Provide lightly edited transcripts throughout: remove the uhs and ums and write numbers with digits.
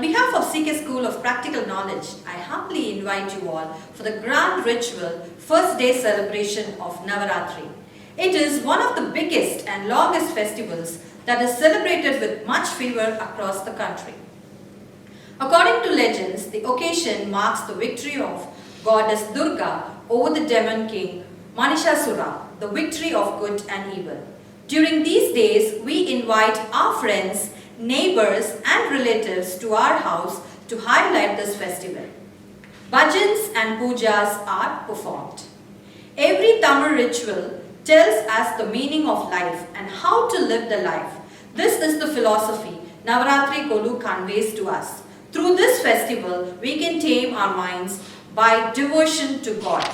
On behalf of CK School of Practical Knowledge, I humbly invite you all for the grand ritual first day celebration of Navaratri. It is one of the biggest and longest festivals that is celebrated with much fervor across the country. According to legends, the occasion marks the victory of goddess Durga over the demon king Manishasura, the victory of good and evil. During these days, we invite our friends, neighbors and relatives to our house to highlight this festival. Bhajans and pujas are performed. Every Tamil ritual tells us the meaning of life and how to live the life. This is the philosophy Navaratri Kolu conveys to us. Through this festival, we can tame our minds by devotion to God.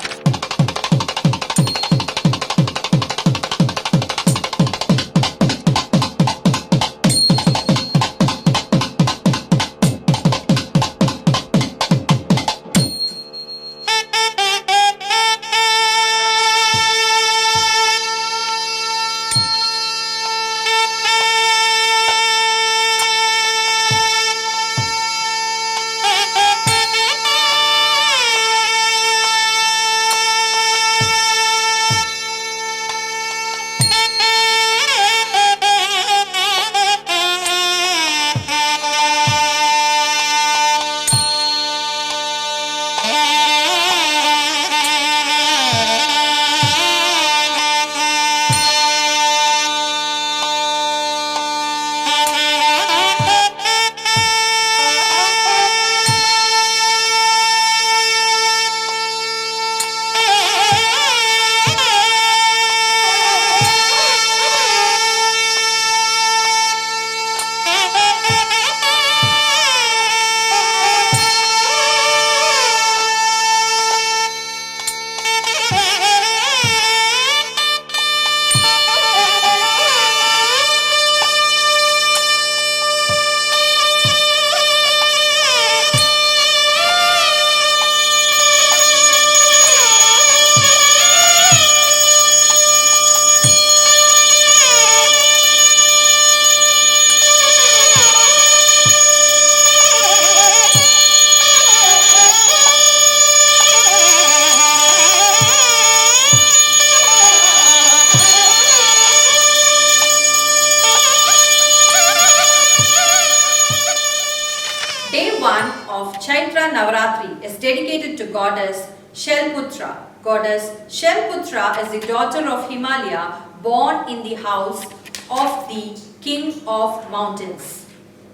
Day 1 of Chaitra Navaratri is dedicated to goddess Shelputra. Goddess Shelputra is the daughter of Himalaya, born in the house of the king of mountains.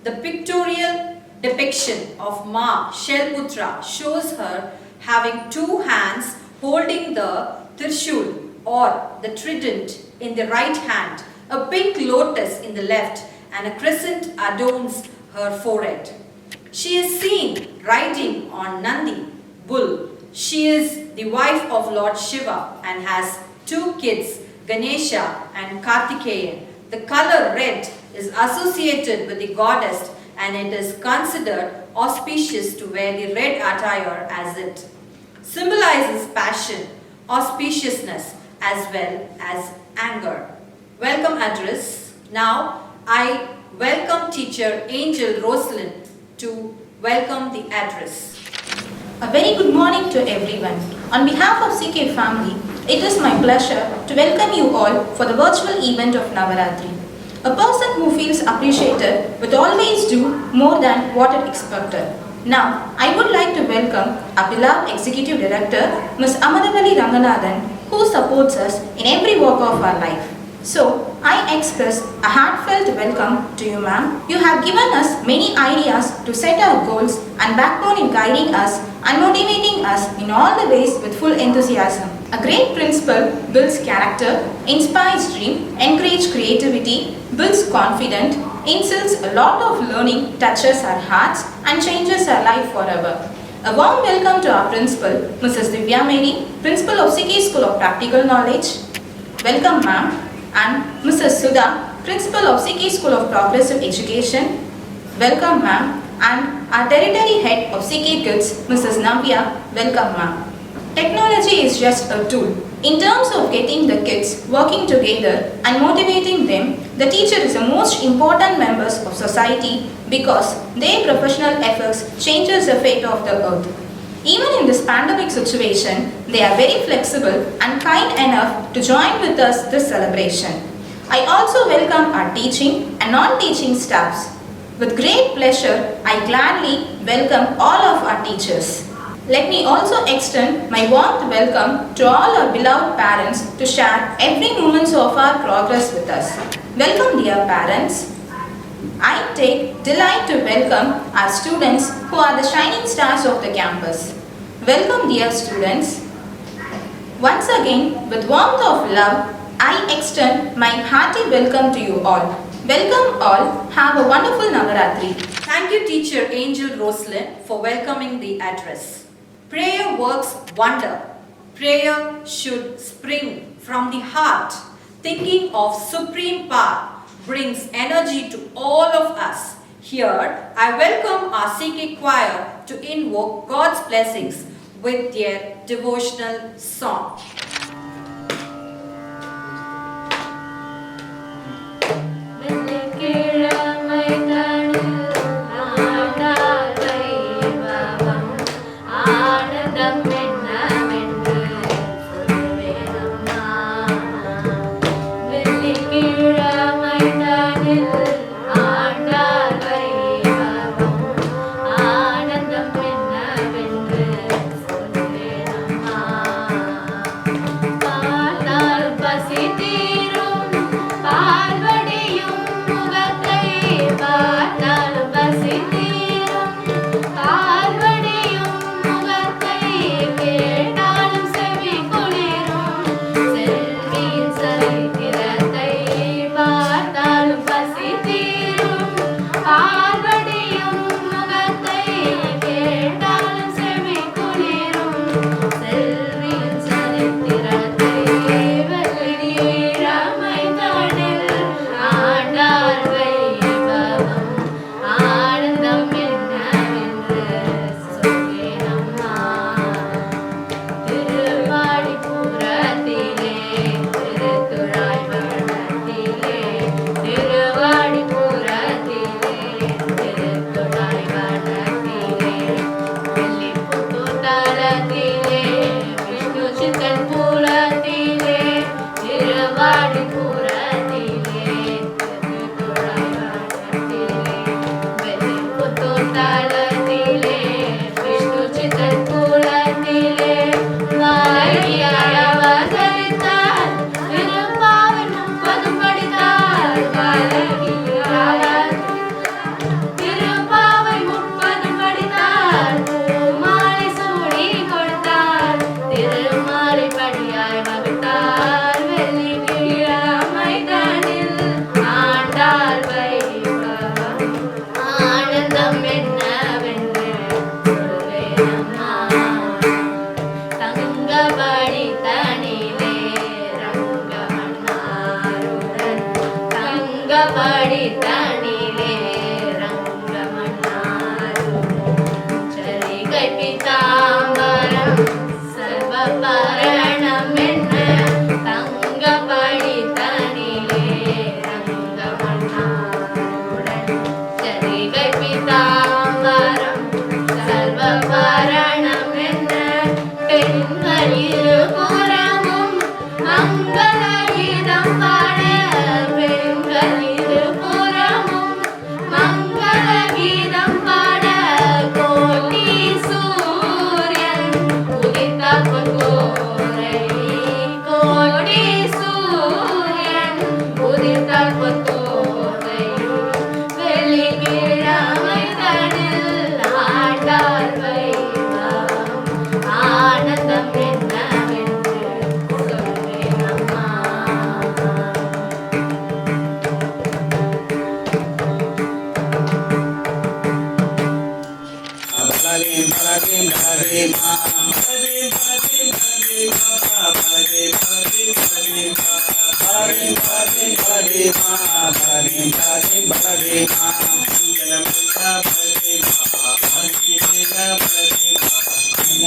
The pictorial depiction of Ma Shelputra shows her having two hands holding the Trishul or the trident in the right hand, a pink lotus in the left, and a crescent adorns her forehead. She is seen riding on Nandi, bull. She is the wife of Lord Shiva and has two kids, Ganesha and Kartikeyan. The color red is associated with the goddess and it is considered auspicious to wear the red attire as it symbolizes passion, auspiciousness as well as anger. Welcome address. Now I welcome teacher Angel Rosalind to welcome the address. A very good morning to everyone. On behalf of CK family, it is my pleasure to welcome you all for the virtual event of Navaratri. A person who feels appreciated would always do more than what it expected. Now, I would like to welcome our beloved Executive Director, Ms. Amadavali Ranganathan, who supports us in every walk of our life. So, I express a heartfelt welcome to you, ma'am. You have given us many ideas to set our goals and backbone in guiding us and motivating us in all the ways with full enthusiasm. A great principal builds character, inspires dream, encourages creativity, builds confidence, instills a lot of learning, touches our hearts and changes our life forever. A warm welcome to our principal, Mrs. Divya Mary, Principal of CK School of Practical Knowledge. Welcome, ma'am. And Mrs. Sudha, Principal of CK School of Progressive Education. Welcome, ma'am. And our Territory Head of CK Kids, Mrs. Navya. Welcome, ma'am. Technology is just a tool. In terms of getting the kids working together and motivating them, the teacher is the most important members of society because their professional efforts changes the fate of the earth. Even in this pandemic situation, they are very flexible and kind enough to join with us this celebration. I also welcome our teaching and non-teaching staffs. With great pleasure, I gladly welcome all of our teachers. Let me also extend my warm welcome to all our beloved parents to share every moment of our progress with us. Welcome, dear parents. I take delight to welcome our students who are the shining stars of the campus. Welcome, dear students. Once again, with warmth of love, I extend my hearty welcome to you all. Welcome all. Have a wonderful Navaratri. Thank you, Teacher Angel Roslyn, for welcoming the address. Prayer works wonder. Prayer should spring from the heart. Thinking of supreme power brings energy to all of us. Here, I welcome our CK choir to invoke God's blessings with their devotional song.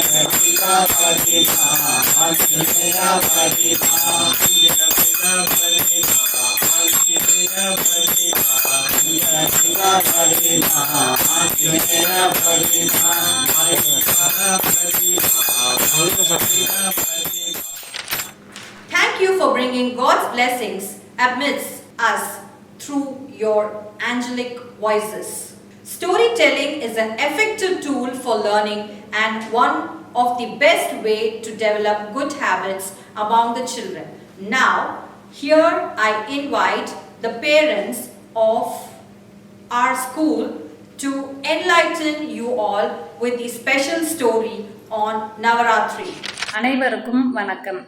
Baladev Thank you for bringing God's blessings amidst us through your angelic voices. Storytelling is an effective tool for learning and one of the best way to develop good habits among the children. Now, here I invite the parents of our school to enlighten you all with the special story on Navaratri. அனைவருக்கும் வணக்கம்.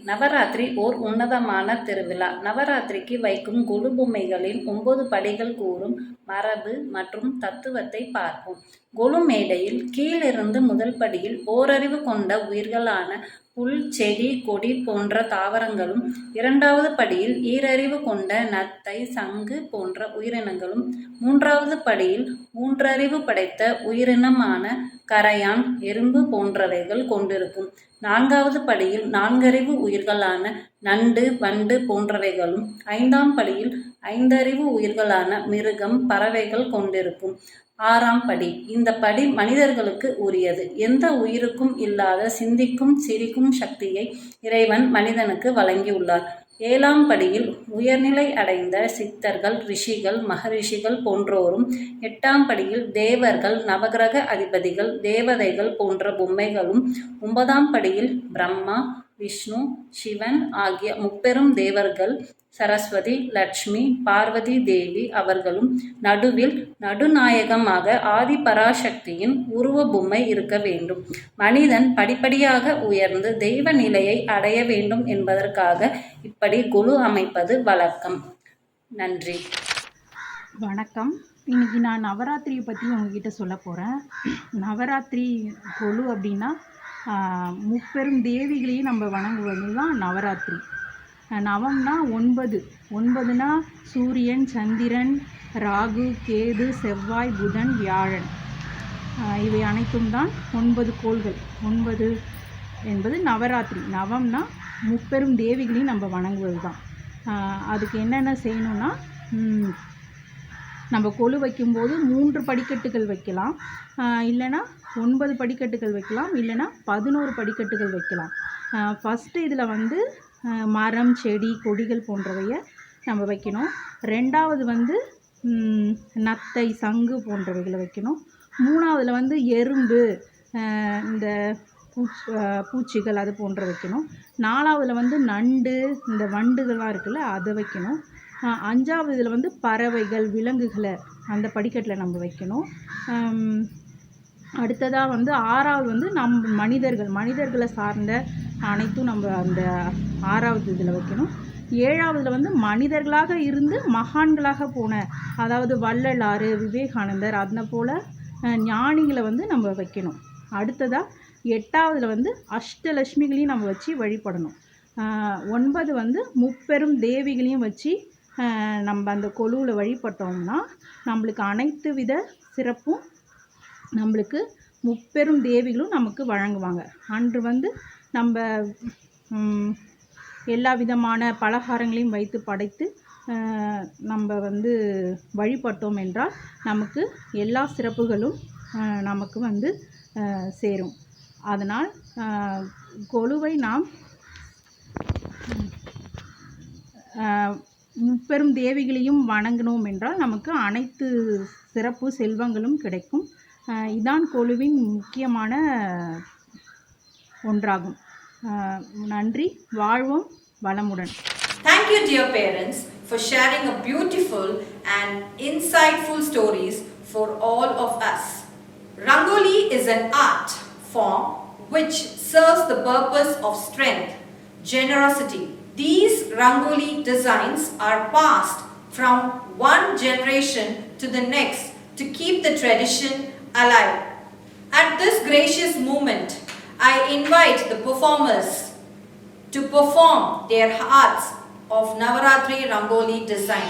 நவராத்திரி ஓர் உன்னதமான திருவிழா. நவராத்திரிக்கு வைக்கும் கொலு பொம்மைகளின் 9 படிகள் கூறும் மரபு மற்றும் தத்துவத்தை பார்ப்போம். கொலு மேடையில் கீழிருந்து முதல் படியில் ஓரறிவு கொண்ட உயிர்களான புல், செடி, கொடி போன்ற தாவரங்களும், 2வது படியில் ஈரறிவு கொண்ட நத்தை, சங்கு போன்ற உயிரினங்களும், 3வது படியில் 3 அறிவு படைத்த உயிரினமான கரையான், எறும்பு போன்றவைகள் கொண்டிருக்கும். 4வது படியில் 4 அறிவு உயிர்களான நண்டு, வண்டு போன்றவைகளும், 5ஆம் படியில் 5 அறிவு உயிர்களான மிருகம், பறவைகள் கொண்டிருக்கும். 6ஆம் படி. இந்த படி மனிதர்களுக்கு உரியது. எந்த உயிருக்கும் இல்லாத சிந்திக்கும், சிரிக்கும் சக்தியை இறைவன் மனிதனுக்கு வழங்கியுள்ளார். 7ஆம் படியில் உயர்நிலை அடைந்த சித்தர்கள், ரிஷிகள், மகரிஷிகள் போன்றோரும், 8ஆம் படியில் தேவர்கள், நவகிரக அதிபதிகள், தேவதைகள் போன்ற பொம்மைகளும், 9ஆம் படியில் பிரம்மா, விஷ்ணு, சிவன் ஆகிய முப்பெரும் தேவர்கள், சரஸ்வதி, லட்சுமி, பார்வதி தேவி அவர்களும், நடுவில் நடுநாயகமாக ஆதி பராசக்தியின் உருவ பொம்மை இருக்க வேண்டும். மனிதன் படிப்படியாக உயர்ந்து தெய்வ நிலையை அடைய வேண்டும் என்பதற்காக இப்படி கொலு அமைப்பது வழக்கம். நன்றி. வணக்கம். இன்னைக்கு நான் நவராத்திரியை பற்றி உங்ககிட்ட சொல்ல போகிறேன். நவராத்திரி கொலு அப்படின்னா முப்பெரும் தேவிகளையும் நம்ம வணங்குவது தான் நவராத்திரி. நவம்னா 9, 9னா சூரியன், சந்திரன், ராகு, கேது, செவ்வாய், புதன், வியாழன், இவை அனைத்தும் தான் 9 கோள்கள். 9 என்பது நவராத்திரி. நவம்னா முப்பெரும் தேவிகளையும் நம்ம வணங்குவது தான். அதுக்கு என்னென்ன செய்யணும்னா, நம்ம கொலு வைக்கும்போது 3 படிக்கட்டுகள் வைக்கலாம், இல்லைனா 9 படிக்கட்டுகள் வைக்கலாம், இல்லைனா 11 படிக்கட்டுகள் வைக்கலாம். ஃபஸ்ட்டு இதில் வந்து மரம், செடி, கொடிகள் போன்றவையை நம்ம வைக்கணும். 2வது வந்து நத்தை, சங்கு போன்றவைகளை வைக்கணும். 3வதுல வந்து எறும்பு, இந்த பூச்சிகள் அது போன்ற வைக்கணும். 4வதுல வந்து நண்டு, இந்த வண்டுகள்லாம் இருக்குல்ல அதை வைக்கணும். 5வது இதில் வந்து பறவைகள், விலங்குகளை அந்த படிக்கட்டில் நம்ம வைக்கணும். அடுத்ததாக வந்து 6வது வந்து மனிதர்களை சார்ந்த அனைத்தும் நம்ம அந்த 6வது இதில் வைக்கணும். 7வதுல வந்து மனிதர்களாக இருந்து மகான்களாக போன, அதாவது வள்ளலார், விவேகானந்தர் அந்த போல் ஞானிகளை வந்து நம்ம வைக்கணும். அடுத்ததாக 8வதுல வந்து அஷ்டலட்சுமிகளையும் நம்ம வச்சு வழிபடணும். 9 வந்து முப்பெரும் தேவிகளையும் வச்சு நம்ம அந்த கொலுவில் வழிபட்டோம்னா நம்மளுக்கு அனைத்து வித சிறப்பும் நம்மளுக்கு முப்பெரும் தேவிகளும் நமக்கு வழங்குவாங்க. அன்று வந்து நம்ம எல்லா விதமான பலகாரங்களையும் வைத்து படைத்து நம்ம வந்து வழிபட்டோம் என்றால் நமக்கு எல்லா சிறப்புகளும் நமக்கு வந்து சேரும். அதனால் கொலுவை நாம் முப்பெரும் தேவிகளையும் வணங்கினோம் என்றால் நமக்கு அனைத்து சிறப்பு செல்வங்களும் கிடைக்கும். இதான் கொலுவின் முக்கியமான ஒன்றாகும். நன்றி. வாழ்வோம் வளமுடன். Thank you, dear parents, for sharing a beautiful and insightful stories for all of us. Rangoli is an art form which serves the purpose of strength, generosity. These Rangoli designs are passed from one generation to the next to keep the tradition alive. At this gracious moment, I invite the performers to perform their arts of Navaratri Rangoli design.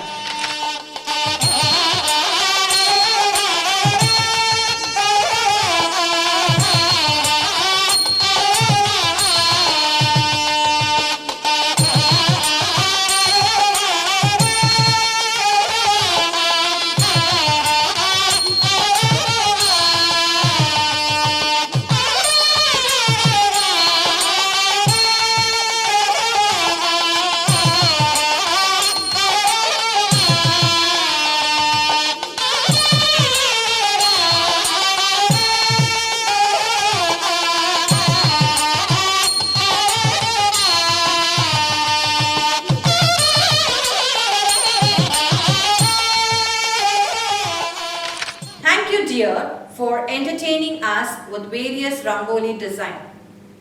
as with various Rangoli design.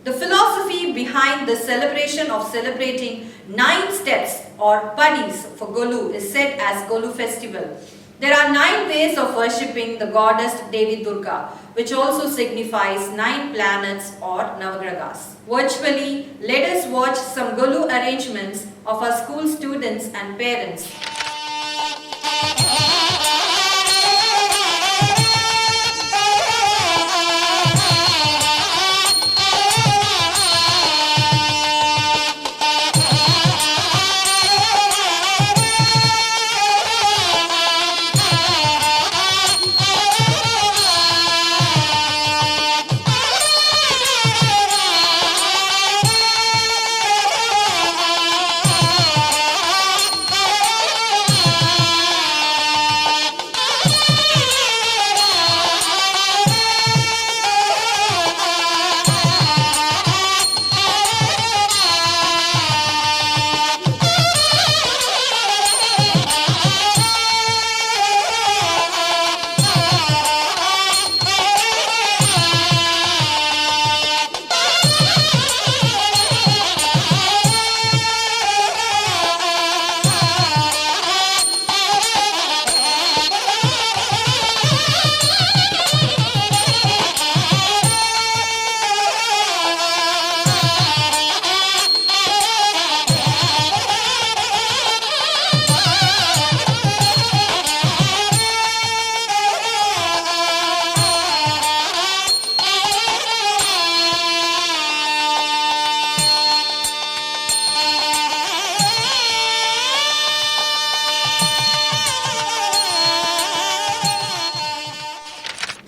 The philosophy behind the celebration of celebrating 9 steps or padis for Golu is said as Golu festival. There are 9 ways of worshipping the goddess Devi Durga, which also signifies 9 planets or Navagragas. Virtually, let us watch some Golu arrangements of our school students and parents.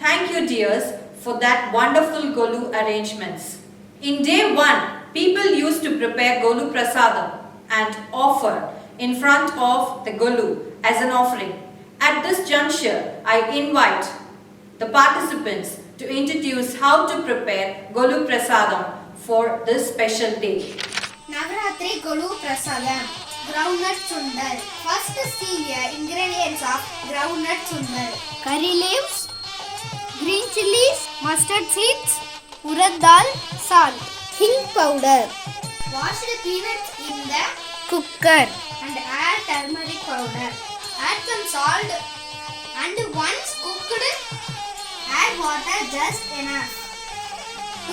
Thank you, dears, for that wonderful Golu arrangements. In day 1, people used to prepare Golu Prasadam and offer in front of the Golu as an offering. At this juncture, I invite the participants to introduce how to prepare Golu Prasadam for this special day. Navaratri Golu Prasadam. Groundnut Sundar. First see the ingredients of groundnut sundar. Curry leaves, green chilies, mustard seeds, urad dal, salt, hing powder. Wash the peanuts in the cooker and add turmeric powder. Add some salt and once cooked, add water just enough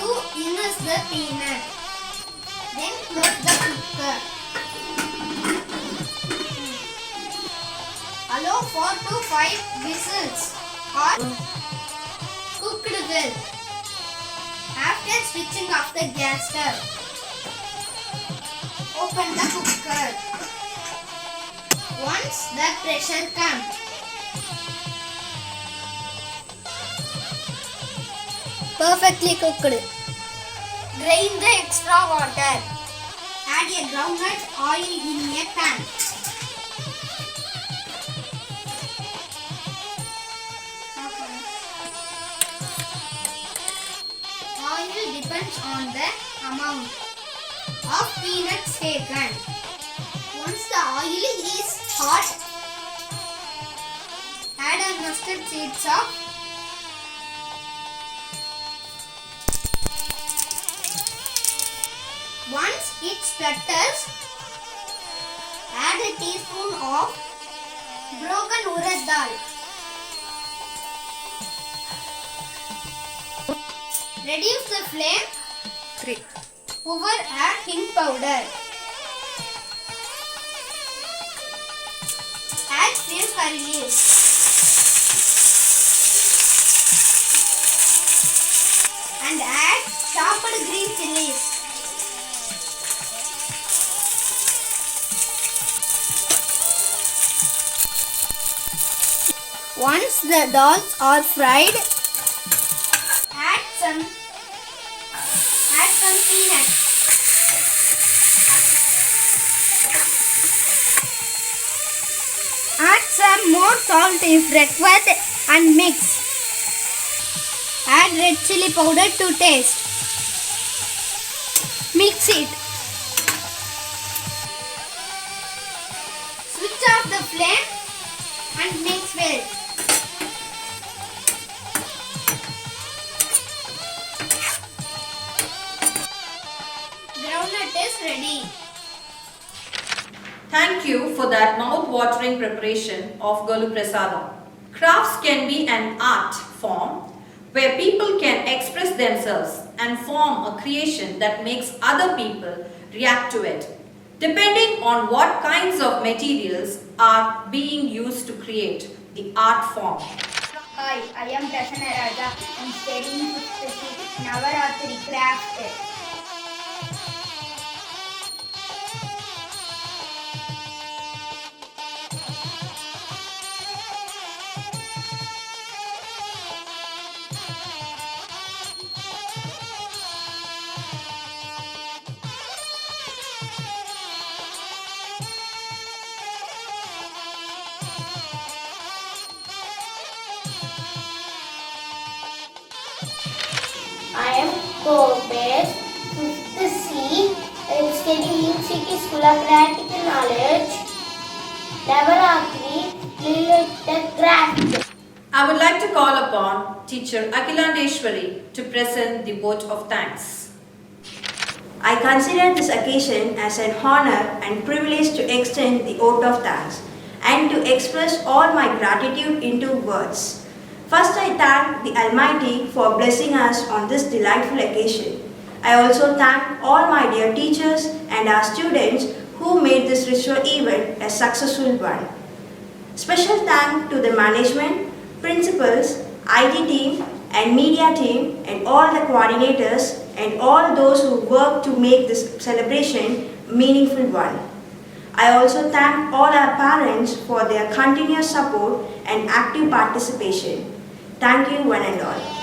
to immerse the peanut. Then close the cooker. Allow 4 to 5 whistles or cooked well. After switching off the gas stove, open the cooker. Once the pressure comes, perfectly cooked, drain the extra water. Add a groundnut oil in a pan. Oil depends on the amount of peanuts taken. Once the oil is hot, add a mustard seeds of once it sputters, add a teaspoon of broken urad dal. Reduce the flame. 3. Over add hing powder. Add few curry leaves. And add chopped green chilies. Once the dals are fried, add some peanuts. Add some more salt if required and mix. Add red chili powder to taste. Mix it. Switch off the flame and mix well. Thank you for that mouth-watering preparation of Golu Prasadam. Crafts can be an art form where people can express themselves and form a creation that makes other people react to it, depending on what kinds of materials are being used to create the art form. Hi, I am Prasanna Raja. I am studying 5th C Navaratri craft. I am Kobesh, 5th C. I am studying CK School of Practical Knowledge. Navaratri related craft. I would like to call upon teacher Akhilandeshwari to present the vote of thanks. I consider this occasion as an honor and privilege to extend the oath of thanks and to express all my gratitude into words. First, I thank the Almighty for blessing us on this delightful occasion. I also thank all my dear teachers and our students who made this ritual event a successful one. Special thanks to the management, principals, IT team and media team and all the coordinators and all those who worked to make this celebration a meaningful one. I also thank all our parents for their continuous support and active participation. Thank you one and all.